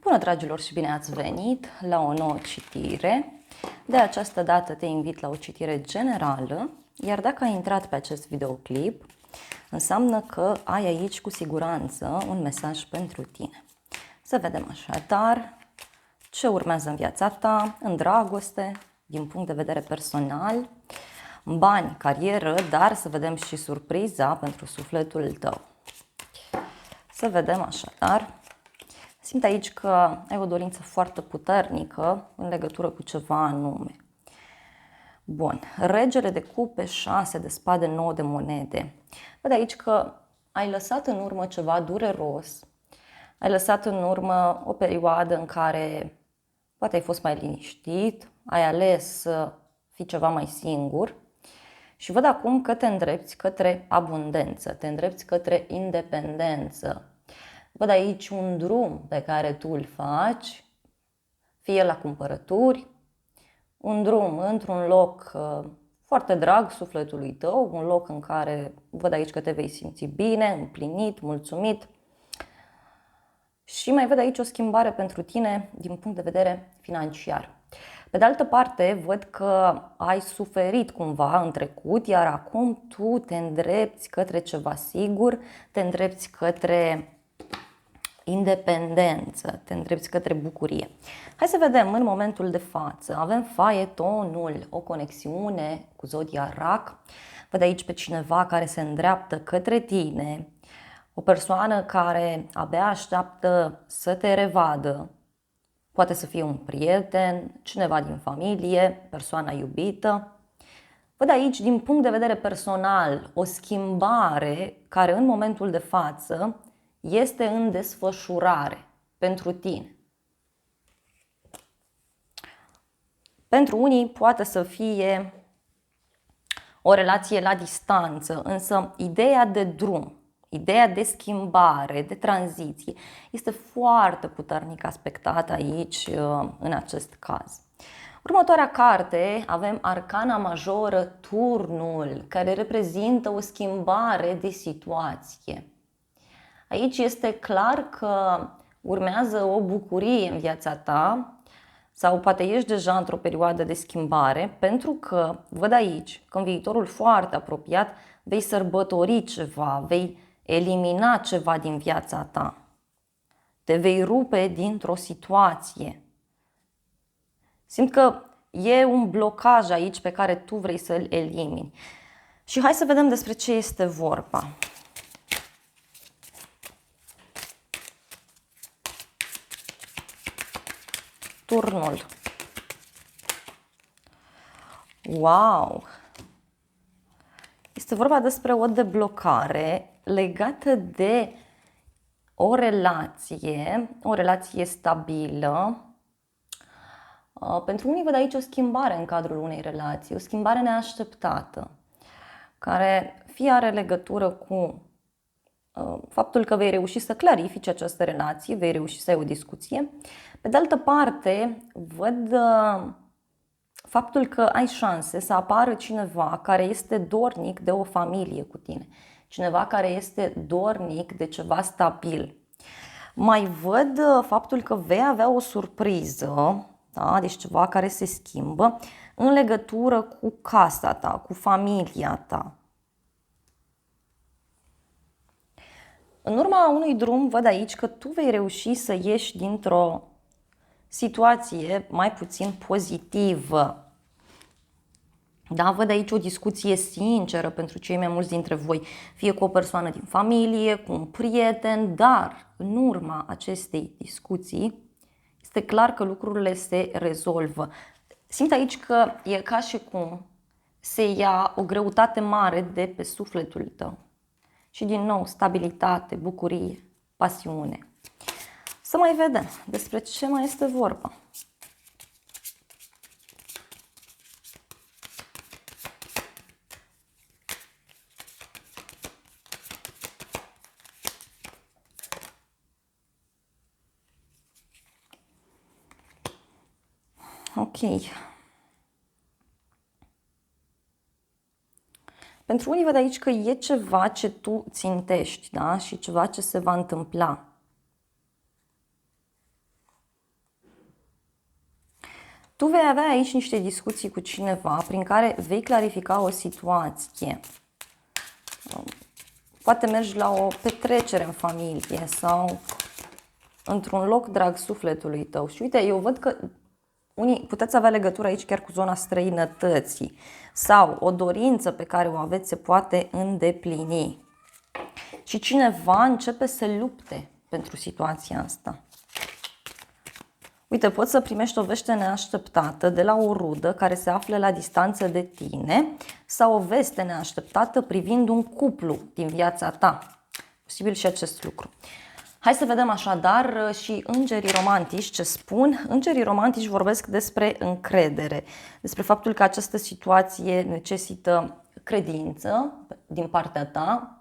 Bună, dragilor, și bine ați venit la o nouă citire. De această dată te invit la o citire generală, iar dacă ai intrat pe acest videoclip, înseamnă că ai aici cu siguranță un mesaj pentru tine. Să vedem așadar ce urmează în viața ta, în dragoste, din punct de vedere personal, bani, carieră, dar să vedem și surpriza pentru sufletul tău. Să vedem așadar. Simt aici că ai o dorință foarte puternică în legătură cu ceva anume. Bun, regele de cupe, 6 de spade, 9 de monede. Văd aici că ai lăsat în urmă ceva dureros, ai lăsat în urmă o perioadă în care poate ai fost mai liniștit, ai ales să fii ceva mai singur și văd acum că te îndrepți către abundență, te îndrepți către independență. Văd aici un drum pe care tu îl faci, fie la cumpărături, un drum într-un loc foarte drag sufletului tău, un loc în care văd aici că te vei simți bine, împlinit, mulțumit. Și mai văd aici o schimbare pentru tine din punct de vedere financiar. Pe de altă parte, văd că ai suferit cumva în trecut, iar acum tu te îndrepți către ceva sigur, te îndrepți către independență, te îndrepți către bucurie. Hai să vedem în momentul de față. Avem faetonul, o conexiune cu zodia Rac. Văd aici pe cineva care se îndreaptă către tine, o persoană care abia așteaptă să te revadă. Poate să fie un prieten, cineva din familie, persoana iubită. Văd aici, din punct de vedere personal, o schimbare care în momentul de față este în desfășurare pentru tine. Pentru unii poate să fie o relație la distanță, însă ideea de drum, ideea de schimbare, de tranziție, este foarte puternic aspectată aici în acest caz. Următoarea carte avem Arcana Majoră, Turnul, care reprezintă o schimbare de situație. Aici este clar că urmează o bucurie în viața ta sau poate ești deja într-o perioadă de schimbare, pentru că văd aici că în viitorul foarte apropiat vei sărbători ceva, vei elimina ceva din viața ta. Te vei rupe dintr-o situație. Simt că e un blocaj aici pe care tu vrei să-l elimini. Și hai să vedem despre ce este vorba. Turnul. Wow! Este vorba despre o deblocare legată de o relație stabilă. Pentru unii văd aici o schimbare în cadrul unei relații, o schimbare neașteptată, care fie are legătură cu faptul că vei reuși să clarifici această relație, vei reuși să ai o discuție. Pe de altă parte, văd faptul că ai șanse să apară cineva care este dornic de o familie cu tine, cineva care este dornic de ceva stabil. Mai văd faptul că vei avea o surpriză, da? Deci ceva care se schimbă în legătură cu casa ta, cu familia ta. În urma unui drum văd aici că tu vei reuși să ieși dintr-o situație mai puțin pozitivă. Da, văd aici o discuție sinceră pentru cei mai mulți dintre voi, fie cu o persoană din familie, cu un prieten, dar în urma acestei discuții este clar că lucrurile se rezolvă. Simt aici că e ca și cum se ia o greutate mare de pe sufletul tău. Și din nou, stabilitate, bucurie, pasiune. Să mai vedem despre ce mai este vorba. Ok. Pentru unii văd aici că e ceva ce tu țintești, da? Și ceva ce se va întâmpla. Tu vei avea aici niște discuții cu cineva prin care vei clarifica o situație. Poate mergi la o petrecere în familie sau într-un loc drag sufletului tău. Și uite, eu văd că unii puteți avea legătură aici chiar cu zona străinătății sau o dorință pe care o aveți se poate îndeplini. Și cineva începe să lupte pentru situația asta. Uite, poți să primești o veste neașteptată de la o rudă care se află la distanță de tine sau o veste neașteptată privind un cuplu din viața ta. Posibil și acest lucru. Hai să vedem așadar și îngerii romantici ce spun. Îngerii romantici vorbesc despre încredere, despre faptul că această situație necesită credință din partea ta,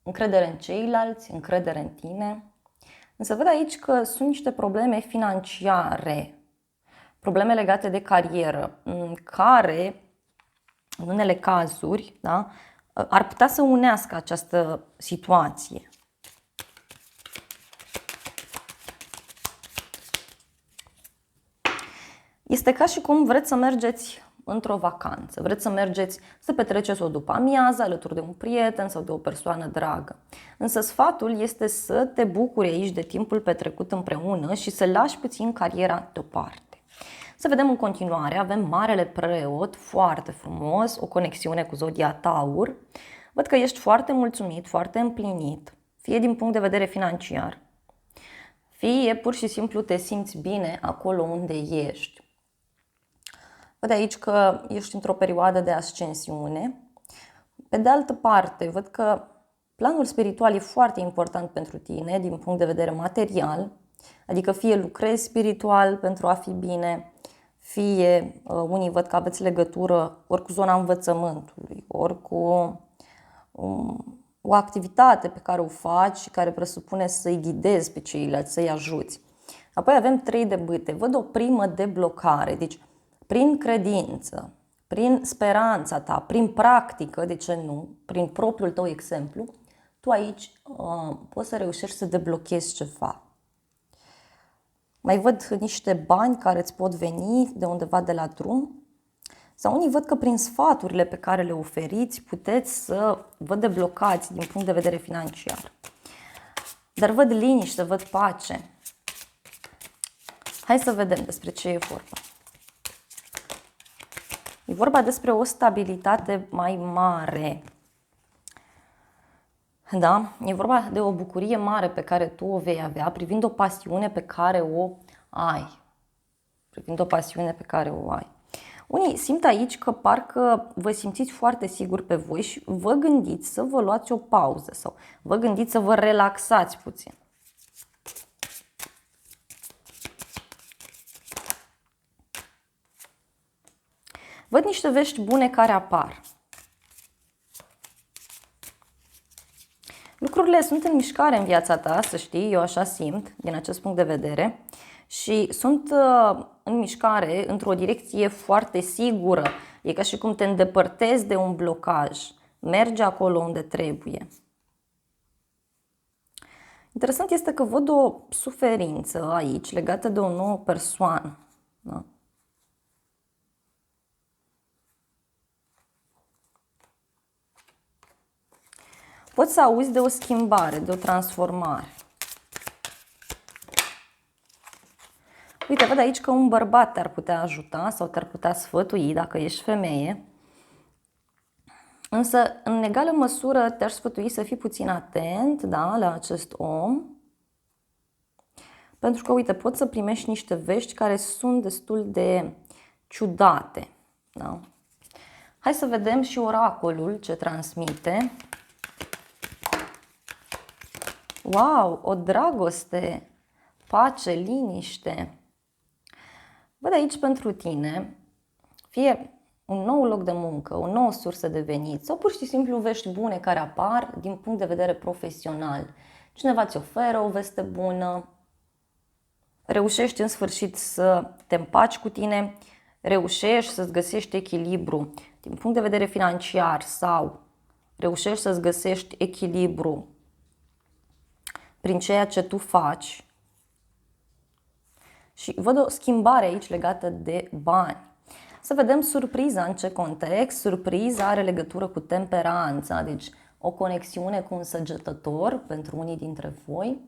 încredere în ceilalți, încredere în tine. Însă văd aici că sunt niște probleme financiare, probleme legate de carieră, care, în unele cazuri, da, ar putea să unească această situație. Este ca și cum vreți să mergeți într-o vacanță, vreți să mergeți să petreceți o după amiază alături de un prieten sau de o persoană dragă. Însă sfatul este să te bucuri aici de timpul petrecut împreună și să lași puțin cariera deoparte. Să vedem în continuare, avem Marele Preot, foarte frumos, o conexiune cu zodia Taur. Văd că ești foarte mulțumit, foarte împlinit, fie din punct de vedere financiar, fie pur și simplu te simți bine acolo unde ești. Văd aici că ești într-o perioadă de ascensiune. Pe de altă parte, văd că planul spiritual e foarte important pentru tine din punct de vedere material, adică fie lucrezi spiritual pentru a fi bine, fie unii văd că aveți legătură ori cu zona învățământului, ori cu o activitate pe care o faci și care presupune să-i ghidezi pe ceilalți, să-i ajuți. Apoi avem 3 de bâte. Văd o primă deblocare, deci prin credință, prin speranța ta, prin practică, de ce nu, prin propriul tău exemplu, tu aici poți să reușești să deblochezi ceva. Mai văd niște bani care îți pot veni de undeva de la drum sau unii văd că prin sfaturile pe care le oferiți puteți să vă deblocați din punct de vedere financiar. Dar văd liniște, văd pace. Hai să vedem despre ce e vorba. E vorba despre o stabilitate mai mare. Da? E vorba de o bucurie mare pe care tu o vei avea privind o pasiune pe care o ai. Unii simt aici că parcă vă simțiți foarte siguri pe voi și vă gândiți să vă luați o pauză sau vă gândiți să vă relaxați puțin. Văd niște vești bune care apar. Lucrurile sunt în mișcare în viața ta, să știi, eu așa simt, din acest punct de vedere. Și sunt în mișcare într-o direcție foarte sigură. E ca și cum te îndepărtezi de un blocaj. Mergi acolo unde trebuie. Interesant este că văd o suferință aici legată de o nouă persoană. Da? Poți să auzi de o schimbare, de o transformare. Uite, văd aici că un bărbat te-ar putea ajuta sau te-ar putea sfătui dacă ești femeie. Însă, în egală măsură, te-aș sfătui să fii puțin atent, da, la acest om. Pentru că, uite, poți să primești niște vești care sunt destul de ciudate. Da? Hai să vedem și oracolul ce transmite. Wow, o dragoste, pace, liniște. Văd aici pentru tine, fie un nou loc de muncă, o nouă sursă de venit sau pur și simplu vești bune care apar din punct de vedere profesional. Cineva îți oferă o veste bună, reușești în sfârșit să te împaci cu tine, reușești să-ți găsești echilibru din punct de vedere financiar sau reușești să-ți găsești echilibru prin ceea ce tu faci. Și văd o schimbare aici legată de bani. Să vedem surpriza în ce context. Surpriza are legătură cu temperanța, deci o conexiune cu un săgetător pentru unii dintre voi.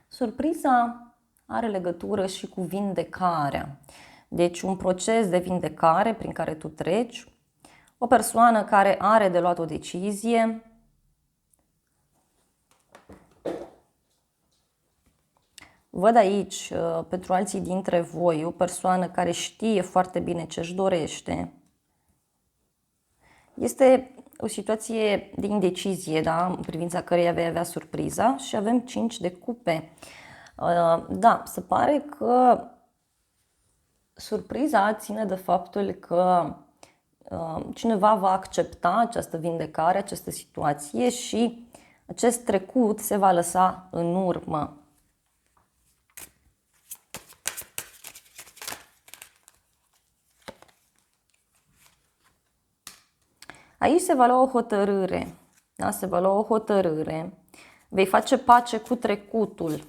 Surpriza are legătură și cu vindecarea. Deci un proces de vindecare prin care tu treci, o persoană care are de luat o decizie, văd aici, pentru alții dintre voi, o persoană care știe foarte bine ce își dorește. Este o situație de indecizie, da? În privința căreia vei avea surpriza și avem 5 de cupe. Da, se pare că surpriza ține de faptul că cineva va accepta această vindecare, această situație și acest trecut se va lăsa în urmă. Aici se va lua o hotărâre, da? Se va lua o hotărâre, vei face pace cu trecutul.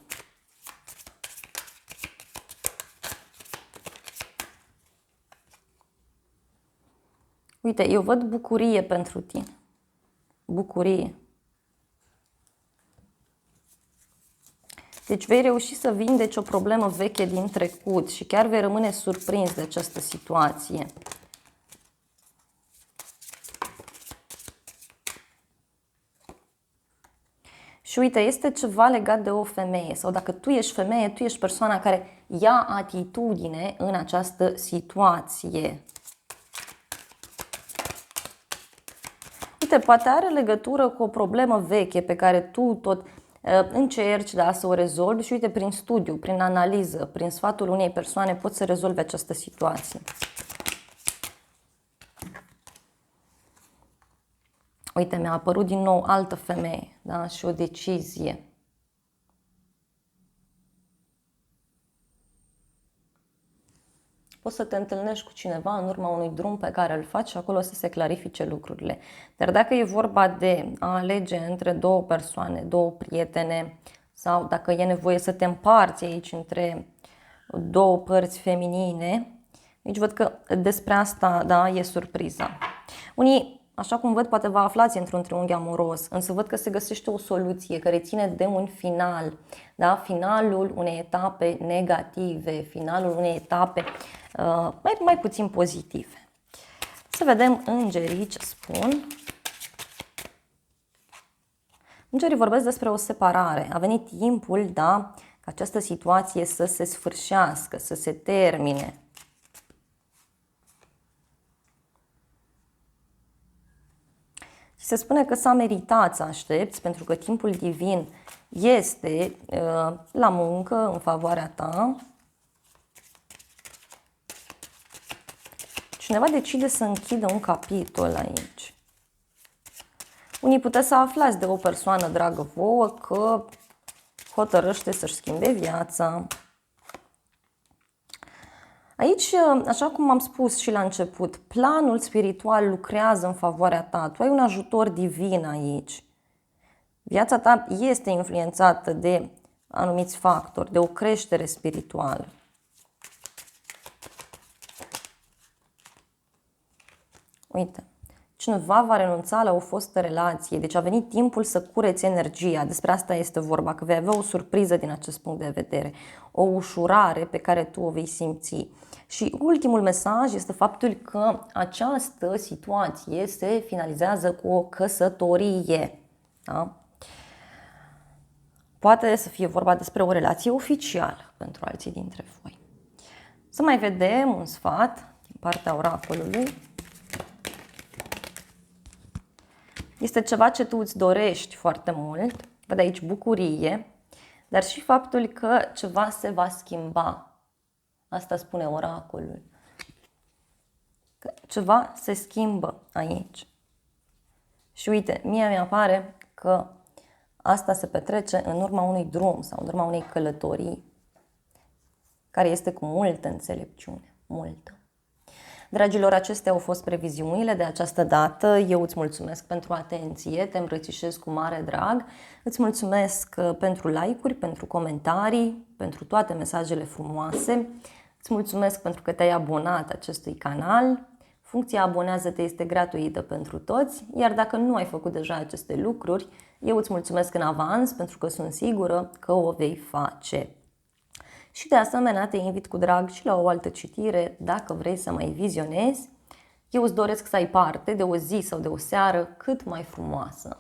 Uite, eu văd bucurie pentru tine, bucurie. Deci vei reuși să vindeci o problemă veche din trecut și chiar vei rămâne surprins de această situație. Și uite, este ceva legat de o femeie sau dacă tu ești femeie, tu ești persoana care ia atitudine în această situație. Uite, poate are legătură cu o problemă veche pe care tu tot încerci, da, să o rezolvi și uite, prin studiu, prin analiză, prin sfatul unei persoane poți să rezolvi această situație. Uite, mi-a apărut din nou altă femeie, da? Și o decizie. Poți să te întâlnești cu cineva în urma unui drum pe care îl faci și acolo să se clarifice lucrurile. Dar dacă e vorba de a alege între două persoane, două prietene, sau dacă e nevoie să te împarți aici între două părți feminine, aici văd că despre asta, da, e surpriza. Unii, așa cum văd, poate vă aflați într-un triunghi amoros, însă văd că se găsește o soluție care ține de un final, da? Finalul unei etape negative, finalul unei etape mai puțin pozitive. Să vedem îngerii ce spun. Îngerii vorbesc despre o separare. A venit timpul, da, ca această situație să se sfârșească, să se termine. Și se spune că s-a meritat să aștepți, pentru că timpul divin este la muncă în favoarea ta. Cineva decide să închidă un capitol aici. Unii puteți să aflați de o persoană dragă vouă că hotărăște să-și schimbe viața. Aici, așa cum am spus și la început, planul spiritual lucrează în favoarea ta. Tu ai un ajutor divin aici. Viața ta este influențată de anumiți factori, de o creștere spirituală. Uite, cineva va renunța la o fostă relație, deci a venit timpul să cureți energia. Despre asta este vorba, că vei avea o surpriză din acest punct de vedere, o ușurare pe care tu o vei simți. Și ultimul mesaj este faptul că această situație se finalizează cu o căsătorie. Da? Poate să fie vorba despre o relație oficială pentru alții dintre voi. Să mai vedem un sfat din partea oracolului. Este ceva ce tu îți dorești foarte mult, văd aici bucurie, dar și faptul că ceva se va schimba. Asta spune oracolul. Că ceva se schimbă aici. Și uite, mie mi-apare că asta se petrece în urma unui drum sau în urma unei călătorii care este cu multă înțelepciune, multă. Dragilor, acestea au fost previziunile de această dată. Eu îți mulțumesc pentru atenție, te îmbrățișez cu mare drag. Îți mulțumesc pentru like-uri, pentru comentarii, pentru toate mesajele frumoase. Îți mulțumesc pentru că te-ai abonat acestui canal. Funcția abonează-te este gratuită pentru toți, iar dacă nu ai făcut deja aceste lucruri, eu îți mulțumesc în avans pentru că sunt sigură că o vei face. Și de asemenea te invit cu drag și la o altă citire dacă vrei să mai vizionezi. Eu îți doresc să ai parte de o zi sau de o seară cât mai frumoasă.